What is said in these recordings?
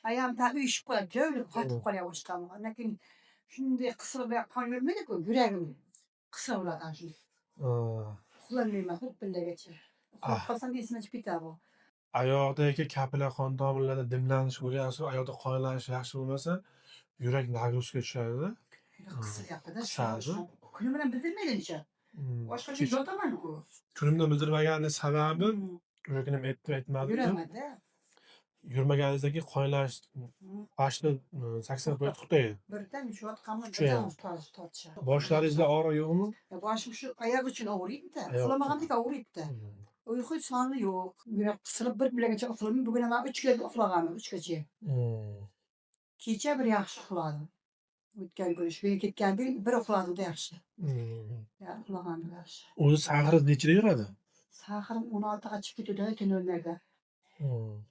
Ayağım tabi uyuşup koyar. Cöylük katıp koyar başkanlığa. Lakin şimdi kısır bir kan vermedik o yüreğim. Kısa oladan şimdi. Kullanmayayım hep bile geçer. Ah. Kalsan değilsin hiç biter bu. Oyoqdagi kapilar qon tomirlarida dimlanish bo'lyapti, oyoqda qonlanish yaxshi bo'lmasa, yurak nagruzka tushadi. Kısır yaptı da. Qisadi. Kulübüne bildirmedin hiç. Başka bir yol da var mı bu? Kunimda bildirmaganini sababi o'sha kuni aytmadim. Yüremedi. Yurmaganizdagi qonlanish boshida 80% to'xtaydi. Birden şu an kamın Kuchayadi. tortuşa. Boshlaringizda og'riq yo'qmi? Ya başım şu ayak için ağrıydı da. Ayak. Uğramagandık ağrıydı da. Uyku sanı yok. Yürek kısılıp bir bile geçe uflamı. Bugün ama 3 gece uflağanım. 3 gece. Gece bir yaxşı ufladım. O'tgan görüş. Ve ketken değil bir ufladım da yaxşı. Ya uflağanım yaxşı. O'zi sag'ri nechida yuradi? Sahirim 16'ga çıkıp gidiyor tünellerde.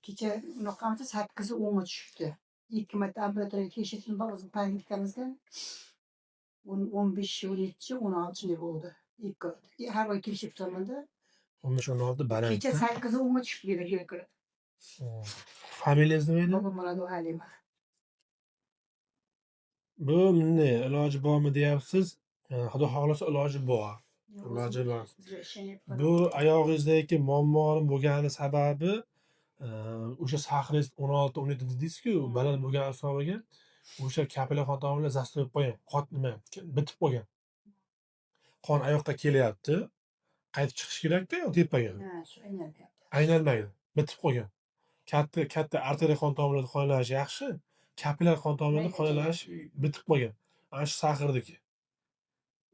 Gece nokamda 8'i 10'a çıktı. İlk metre ambulatorya teşhisini babamızın paylaştıklarımızda 15 yıl geçti 16 yıl oldu. İlk gördü. Her ay kirişip zamanında 15-16 baland. gece 8'i 10'a çıktı diye. Familiyangiz nima edi? Babam bana Halima. Bu bunday iloji bormi deyapsiz? Xudo xohlasa iloji bor. Iloji bor. Bu oyog'ingizdagi muammoni bo'lgani sababi o'sha sahringiz 16-17 dedingiz-ku, baland bo'lgani hisobiga o'sha kapilar qon tomirlar zastoy qo'ygan, nima, bitib qolgan. Qon oyoqqa kelyapti, qaytib chiqishi kerak-da tepaga. Ha, shu aylanmayapti. Aylanmaydi, bitib qolgan. Katta arteriya qon tomirlarda qonlanish yaxshi, kapilar qon tomirlarda qonlanish bitib qolgan. Ana shu sahirdiki.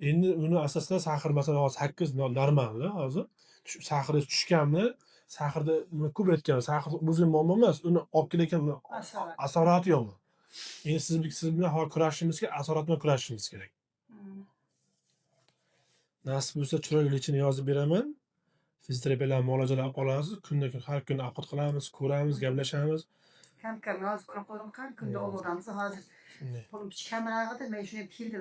Endi uni asosida sahir masalan 8 normalda hozir. Sahringiz tushganmi? Sahirda nima ko'p aytgan, sahir o'zi muammo emas, uni olib kelayotgan asorati yo'qmi? Endi siz bilan hozir kurashishimiz kerak, asorat bilan kurashishimiz kerak. Nasib bo'lsa chiroyli lichini yozib beraman. Fizioterapiyalar muolajalar olasiz. Kundan-kun har kuni apot qilamiz, ko'ramiz, gaplashamiz. Hem hozir ko'rib qo'ydim kan kunda olganimizni hozir. Bunun kameraga da men shuni keldi.